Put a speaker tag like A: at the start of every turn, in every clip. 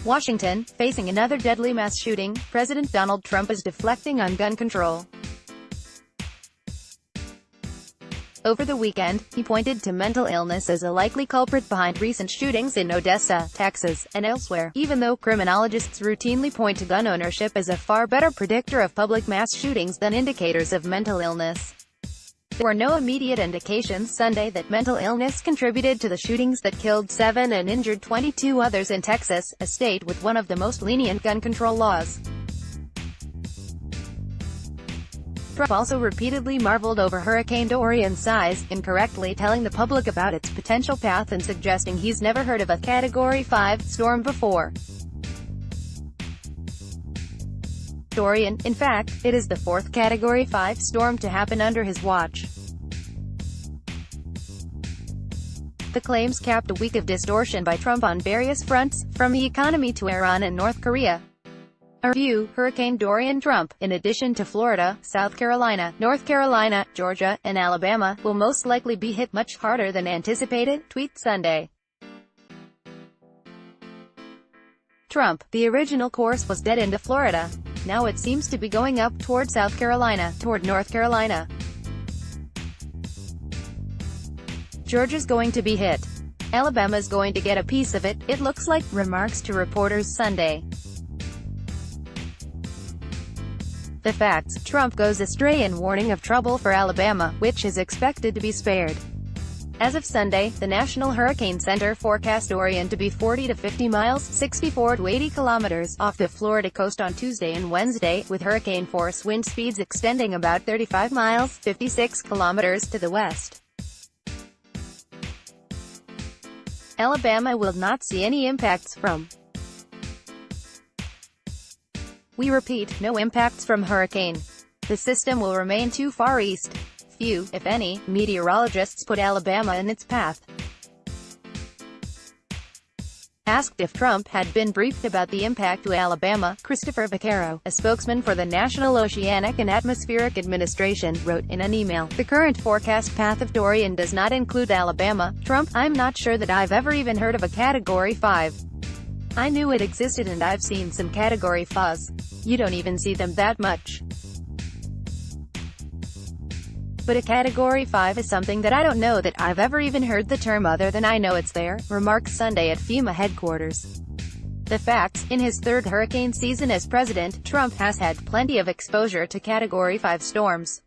A: Washington, facing another deadly mass shooting, President Donald Trump is deflecting on gun control. Over the weekend, he pointed to mental illness as a likely culprit behind recent shootings in Odessa, Texas, and elsewhere, even though criminologists routinely point to gun ownership as a far better predictor of public mass shootings than indicators of mental illness. There were no immediate indications Sunday that mental illness contributed to the shootings that killed 7 and injured 22 others in Texas, a state with one of the most lenient gun control laws. Trump also repeatedly marveled over Hurricane Dorian's size, incorrectly telling the public about its potential path and suggesting he's never heard of a Category 5 storm before. Dorian, in fact, it is the fourth Category 5 storm to happen under his watch. The claims capped a week of distortion by Trump on various fronts, from the economy to Iran and North Korea. A review: Hurricane Dorian. Trump, in addition to Florida, South Carolina, North Carolina, Georgia, and Alabama, will most likely be hit much harder than anticipated, tweet Sunday. Trump, the original course was dead into Florida. Now it seems to be going up toward South Carolina, toward North Carolina. Georgia's going to be hit. Alabama's going to get a piece of it, it looks like, remarks to reporters Sunday. The facts: Trump goes astray in warning of trouble for Alabama, which is expected to be spared. As of Sunday, the National Hurricane Center forecast Dorian to be 40 to 50 miles 64 to 80 kilometers off the Florida coast on Tuesday and Wednesday, with hurricane-force wind speeds extending about 35 miles 56 kilometers to the west. Alabama will not see any impacts from. We repeat, no impacts from hurricane. The system will remain too far east. Few, if any, meteorologists put Alabama in its path. Asked if Trump had been briefed about the impact to Alabama, Christopher Vaccaro, a spokesman for the National Oceanic and Atmospheric Administration, wrote in an email, "The current forecast path of Dorian does not include Alabama. Trump, I'm not sure that I've ever even heard of a Category 5. I knew it existed and I've seen some Category 5s. You don't even see them that much. But a Category 5 is something that I don't know that I've ever even heard the term other than I know it's there," remarked Sunday at FEMA headquarters. The facts: in his third hurricane season as president, Trump has had plenty of exposure to Category 5 storms.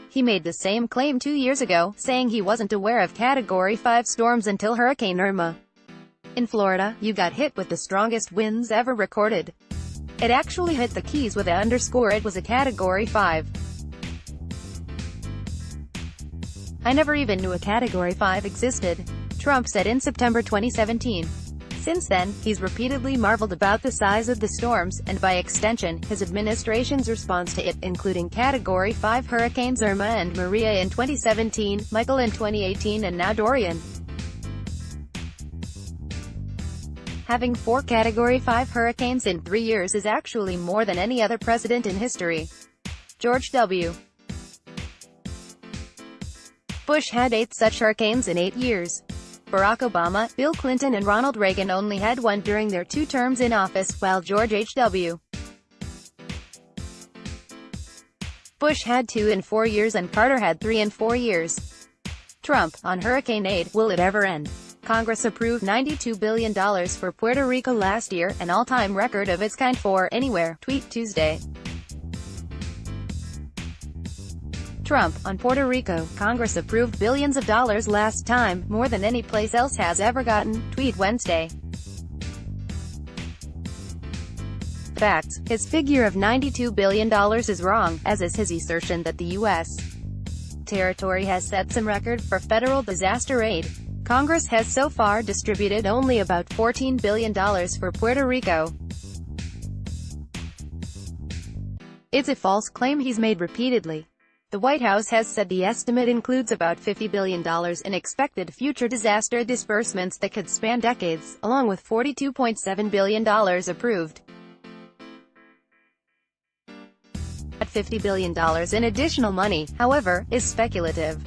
A: He made the same claim 2 years ago, saying he wasn't aware of Category 5 storms until Hurricane Irma. In Florida, you got hit with the strongest winds ever recorded. It actually hit the Keys with a _ it was a Category 5. I never even knew a Category 5 existed, Trump said in September 2017. Since then, he's repeatedly marveled about the size of the storms, and by extension, his administration's response to it, including Category 5 hurricanes Irma and Maria in 2017, Michael in 2018 and now Dorian. Having 4 Category 5 hurricanes in 3 years is actually more than any other president in history. George W. Bush had 8 such hurricanes in 8 years. Barack Obama, Bill Clinton and Ronald Reagan only had 1 during their 2 terms in office, while George H.W. Bush had 2 in 4 years and Carter had 3 in 4 years. Trump, on hurricane aid, will it ever end? Congress approved $92 billion for Puerto Rico last year, an all-time record of its kind for anywhere, tweet Tuesday. Trump, on Puerto Rico, Congress approved billions of dollars last time, more than any place else has ever gotten, tweet Wednesday. Facts: his figure of $92 billion is wrong, as is his assertion that the U.S. territory has set some record for federal disaster aid. Congress has so far distributed only about $14 billion for Puerto Rico. It's a false claim he's made repeatedly. The White House has said the estimate includes about $50 billion in expected future disaster disbursements that could span decades, along with $42.7 billion approved. At $50 billion in additional money, however, is speculative.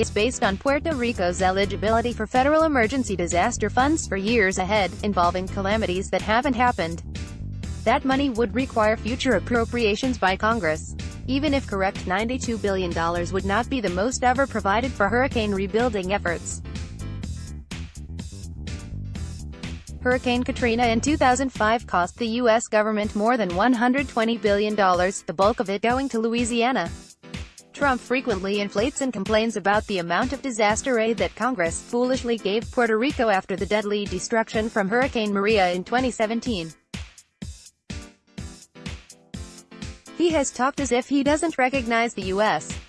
A: is based on Puerto Rico's eligibility for federal emergency disaster funds for years ahead, involving calamities that haven't happened. That money would require future appropriations by Congress. Even if correct, $92 billion would not be the most ever provided for hurricane rebuilding efforts. Hurricane Katrina in 2005 cost the U.S. government more than $120 billion, the bulk of it going to Louisiana. Trump frequently inflates and complains about the amount of disaster aid that Congress foolishly gave Puerto Rico after the deadly destruction from Hurricane Maria in 2017. He has talked as if he doesn't recognize the U.S.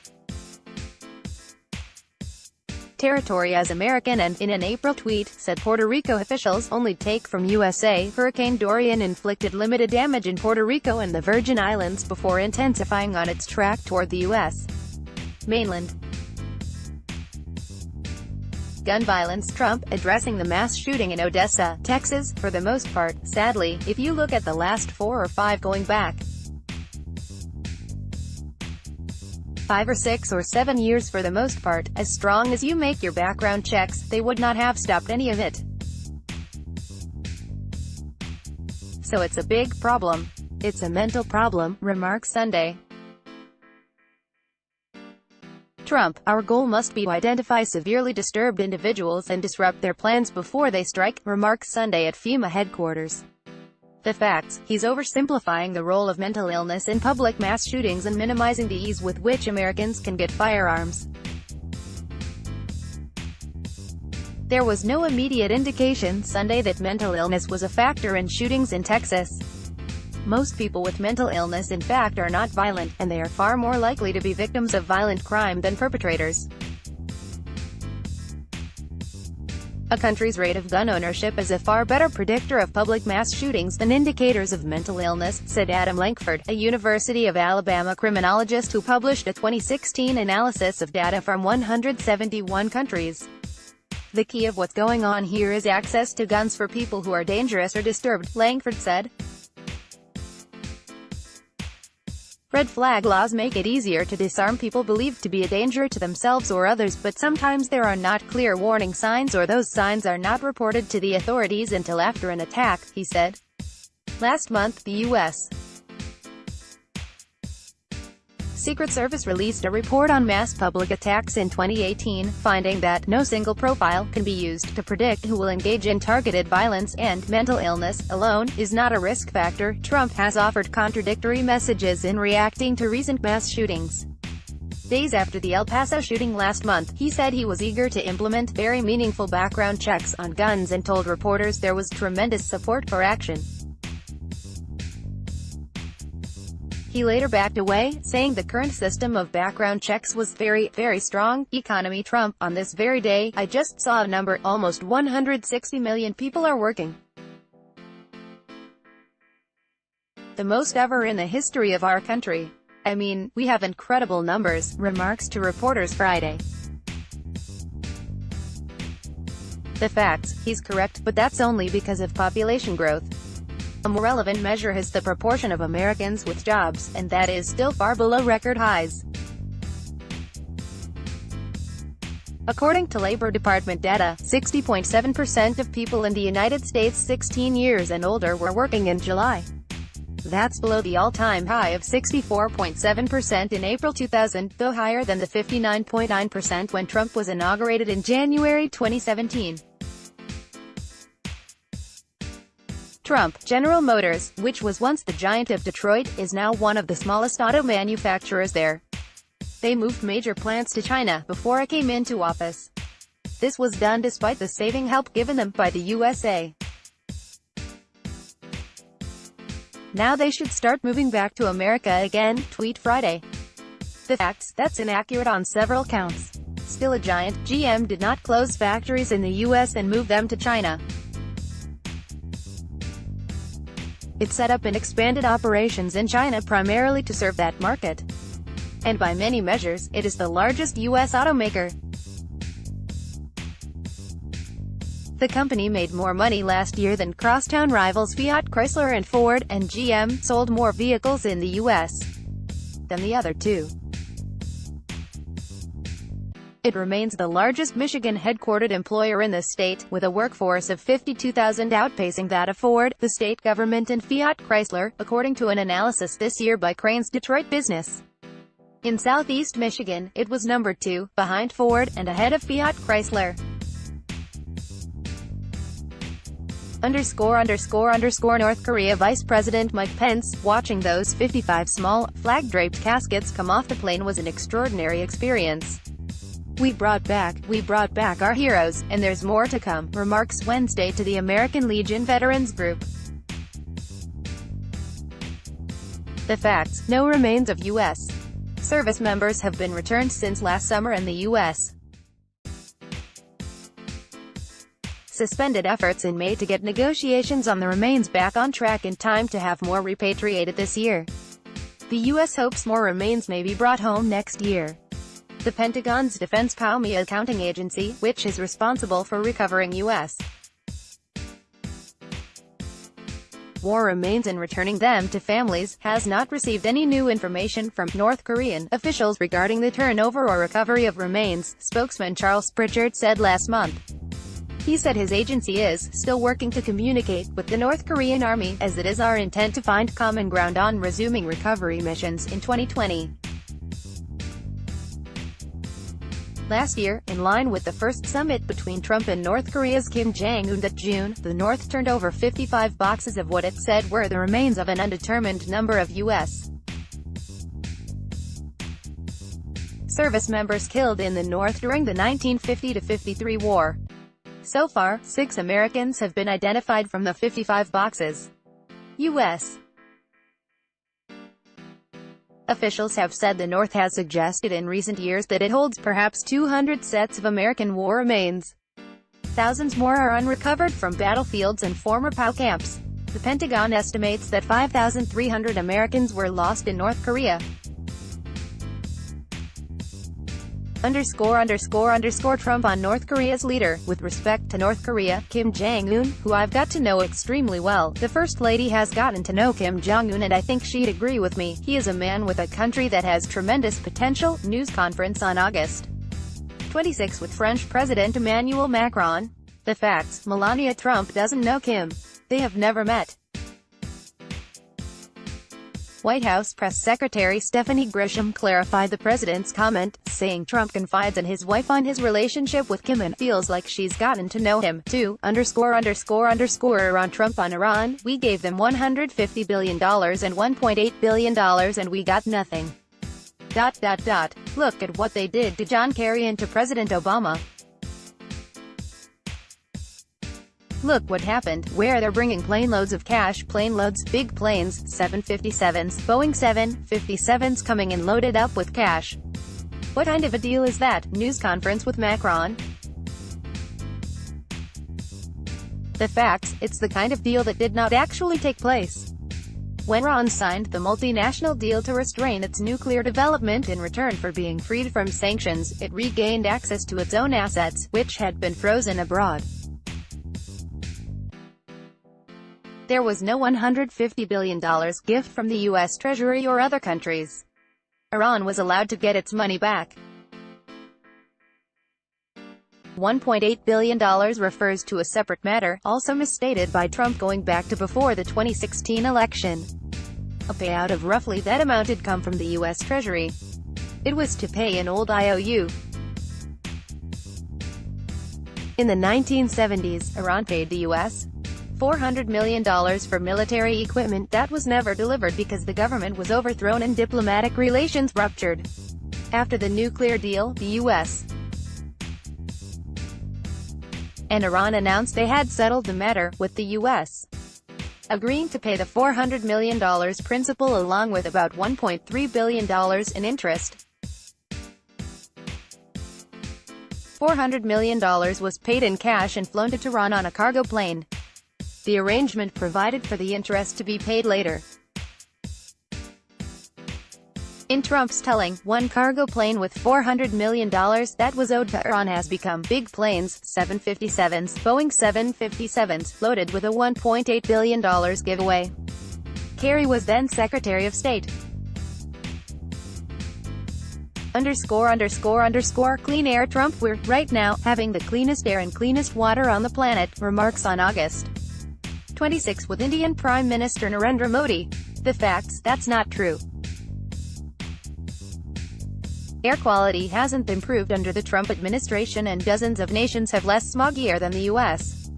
A: territory as American and, in an April tweet, said Puerto Rico officials only take from USA. Hurricane Dorian inflicted limited damage in Puerto Rico and the Virgin Islands before intensifying on its track toward the U.S. mainland. Gun violence. Trump, addressing the mass shooting in Odessa, Texas, for the most part, sadly, if you look at the last 4 or 5 going back 5 or 6 or 7 years for the most part, as strong as you make your background checks, they would not have stopped any of it. So it's a big problem. It's a mental problem, remarks Sunday. Trump, our goal must be to identify severely disturbed individuals and disrupt their plans before they strike, remarks Sunday at FEMA headquarters. The facts. He's oversimplifying the role of mental illness in public mass shootings and minimizing the ease with which Americans can get firearms. There was no immediate indication Sunday that mental illness was a factor in shootings in Texas. Most people with mental illness in fact are not violent, and they are far more likely to be victims of violent crime than perpetrators. A country's rate of gun ownership is a far better predictor of public mass shootings than indicators of mental illness, said Adam Lankford, a University of Alabama criminologist who published a 2016 analysis of data from 171 countries. The key of what's going on here is access to guns for people who are dangerous or disturbed, Lankford said. Red flag laws make it easier to disarm people believed to be a danger to themselves or others, but sometimes there are not clear warning signs, or those signs are not reported to the authorities until after an attack, he said. Last month, the U.S. Secret Service released a report on mass public attacks in 2018, finding that no single profile can be used to predict who will engage in targeted violence, and mental illness, alone, is not a risk factor. Trump has offered contradictory messages in reacting to recent mass shootings. Days after the El Paso shooting last month, he said he was eager to implement very meaningful background checks on guns and told reporters there was tremendous support for action. He later backed away, saying the current system of background checks was very, very strong. Economy. Trump, on this very day, I just saw a number, almost 160 million people are working. The most ever in the history of our country. I mean, we have incredible numbers, remarks to reporters Friday. The facts. He's correct, but that's only because of population growth. A more relevant measure is the proportion of Americans with jobs, and that is still far below record highs. According to Labor Department data, 60.7% of people in the United States 16 years and older were working in July. That's below the all-time high of 64.7% in April 2000, though higher than the 59.9% when Trump was inaugurated in January 2017. Trump. General Motors, which was once the giant of Detroit, is now one of the smallest auto manufacturers there. They moved major plants to China before I came into office. This was done despite the saving help given them by the USA. Now they should start moving back to America again, tweet Friday. The facts. That's inaccurate on several counts. Still a giant, GM did not close factories in the US and move them to China. It set up and expanded operations in China primarily to serve that market. And by many measures, it is the largest U.S. automaker. The company made more money last year than crosstown rivals Fiat, Chrysler and Ford, and GM sold more vehicles in the U.S. than the other two. It remains the largest Michigan-headquartered employer in the state, with a workforce of 52,000 outpacing that of Ford, the state government and Fiat Chrysler, according to an analysis this year by Crain's Detroit Business. In southeast Michigan, it was number 2, behind Ford, and ahead of Fiat Chrysler. North Korea Vice President Mike Pence, watching those 55 small, flag-draped caskets come off the plane was an extraordinary experience. We brought back our heroes, and there's more to come, remarks Wednesday to the American Legion Veterans Group. The facts: no remains of U.S. service members have been returned since last summer, and the U.S. suspended efforts in May to get negotiations on the remains back on track in time to have more repatriated this year. The U.S. hopes more remains may be brought home next year. The Pentagon's Defense POMI accounting agency, which is responsible for recovering U.S. war remains and returning them to families, has not received any new information from North Korean officials regarding the turnover or recovery of remains, spokesman Charles Pritchard said last month. He said his agency is still working to communicate with the North Korean army, as it is our intent to find common ground on resuming recovery missions in 2020. Last year, in line with the first summit between Trump and North Korea's Kim Jong-un that June, the North turned over 55 boxes of what it said were the remains of an undetermined number of U.S. service members killed in the North during the 1950-53 war. So far, 6 Americans have been identified from the 55 boxes. U.S. officials have said the North has suggested in recent years that it holds perhaps 200 sets of American war remains. Thousands more are unrecovered from battlefields and former POW camps. The Pentagon estimates that 5,300 Americans were lost in North Korea. Trump on North Korea's leader. With respect to North Korea, Kim Jong-un, who I've got to know extremely well, the First Lady has gotten to know Kim Jong-un and I think she'd agree with me. He is a man with a country that has tremendous potential. News conference on August 26 with French President Emmanuel Macron. The facts: Melania Trump doesn't know Kim. They have never met. White House Press Secretary Stephanie Grisham clarified the president's comment, saying Trump confides in his wife on his relationship with Kim and feels like she's gotten to know him, too. On Trump on Iran, we gave them $150 billion and $1.8 billion and we got nothing. Look at what they did to John Kerry and to President Obama. Look what happened, where they're bringing planeloads of cash, planeloads, big planes, 757s, Boeing 757s coming in loaded up with cash. What kind of a deal is that? News conference with Macron. The facts: it's the kind of deal that did not actually take place. When Iran signed the multinational deal to restrain its nuclear development in return for being freed from sanctions, it regained access to its own assets, which had been frozen abroad. There was no $150 billion gift from the U.S. Treasury or other countries. Iran was allowed to get its money back. $1.8 billion refers to a separate matter, also misstated by Trump going back to before the 2016 election. A payout of roughly that amount had come from the U.S. Treasury. It was to pay an old IOU. In the 1970s, Iran paid the U.S. $400 million for military equipment that was never delivered because the government was overthrown and diplomatic relations ruptured. After the nuclear deal, the U.S. and Iran announced they had settled the matter, with the U.S. agreeing to pay the $400 million principal along with about $1.3 billion in interest. $400 million was paid in cash and flown to Tehran on a cargo plane. The arrangement provided for the interest to be paid later. In Trump's telling, one cargo plane with $400 million that was owed to Iran has become big planes, 757s, Boeing 757s, loaded with a $1.8 billion giveaway. Kerry was then Secretary of State. Clean air. Trump, we're, right now, having the cleanest air and cleanest water on the planet, remarks on August 26 with Indian Prime Minister Narendra Modi. The facts, that's not true. Air quality hasn't improved under the Trump administration and dozens of nations have less smoggy air than the U.S.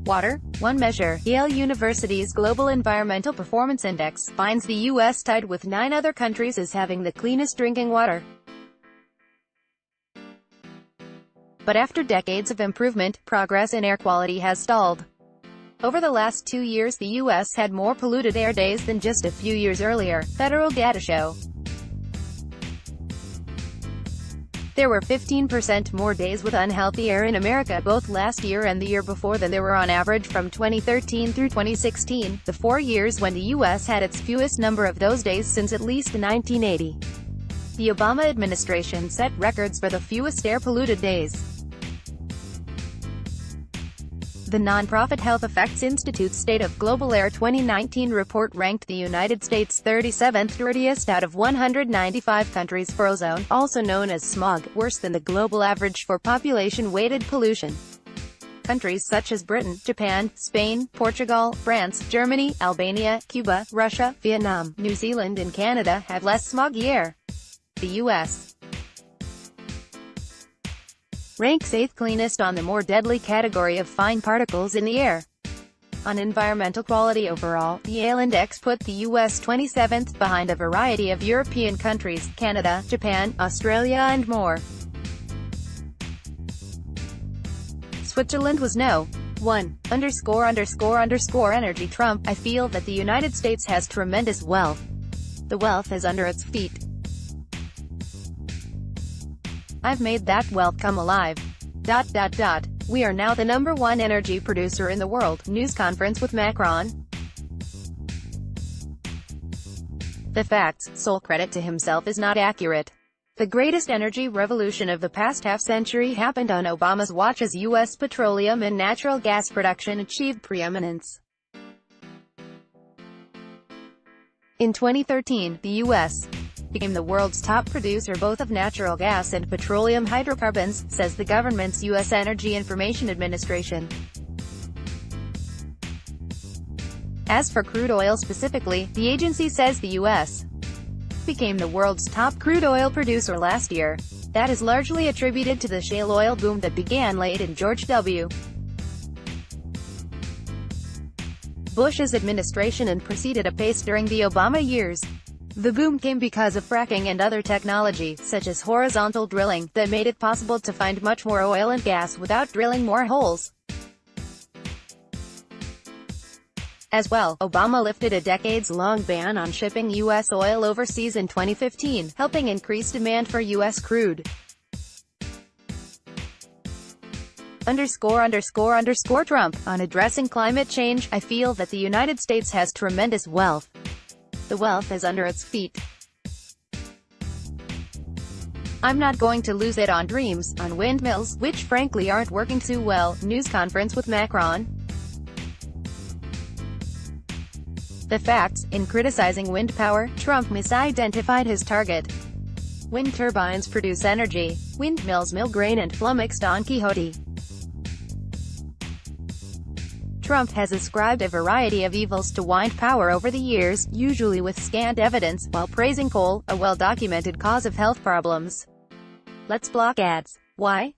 A: Water. One measure, Yale University's Global Environmental Performance Index, finds the U.S. tied with 9 other countries as having the cleanest drinking water. But after decades of improvement, progress in air quality has stalled. Over the last 2 years the U.S. had more polluted air days than just a few years earlier, federal data show. There were 15% more days with unhealthy air in America both last year and the year before than there were on average from 2013 through 2016, the 4 years when the U.S. had its fewest number of those days since at least 1980. The Obama administration set records for the fewest air-polluted days. The nonprofit Health Effects Institute's State of Global Air 2019 report ranked the United States 37th dirtiest out of 195 countries for ozone, also known as smog, worse than the global average for population-weighted pollution. Countries such as Britain, Japan, Spain, Portugal, France, Germany, Albania, Cuba, Russia, Vietnam, New Zealand and Canada have less smoggy air. The U.S. ranks 8th cleanest on the more deadly category of fine particles in the air. On environmental quality overall, the Yale Index put the U.S. 27th behind a variety of European countries, Canada, Japan, Australia and more. Switzerland was no. 1. Energy. Trump, I feel that the United States has tremendous wealth. The wealth is under its feet. I've made that wealth come alive. We are now the #1 energy producer in the world. News conference with Macron. The facts, sole credit to himself is not accurate. The greatest energy revolution of the past half-century happened on Obama's watch as U.S. petroleum and natural gas production achieved preeminence. In 2013, the U.S. became the world's top producer both of natural gas and petroleum hydrocarbons, says the government's U.S. Energy Information Administration. As for crude oil specifically, the agency says the U.S. became the world's top crude oil producer last year. That is largely attributed to the shale oil boom that began late in George W. Bush's administration and proceeded apace during the Obama years. The boom came because of fracking and other technology, such as horizontal drilling, that made it possible to find much more oil and gas without drilling more holes. As well, Obama lifted a decades-long ban on shipping U.S. oil overseas in 2015, helping increase demand for U.S. crude. Trump, on addressing climate change, I feel that the United States has tremendous wealth. The wealth is under its feet. I'm not going to lose it on dreams, on windmills, which frankly aren't working too well. News conference with Macron. The facts, in criticizing wind power, Trump misidentified his target. Wind turbines produce energy. Windmills mill grain and flummoxed Don Quixote. Trump has ascribed a variety of evils to wind power over the years, usually with scant evidence, while praising coal, a well-documented cause of health problems. Let's block ads. Why?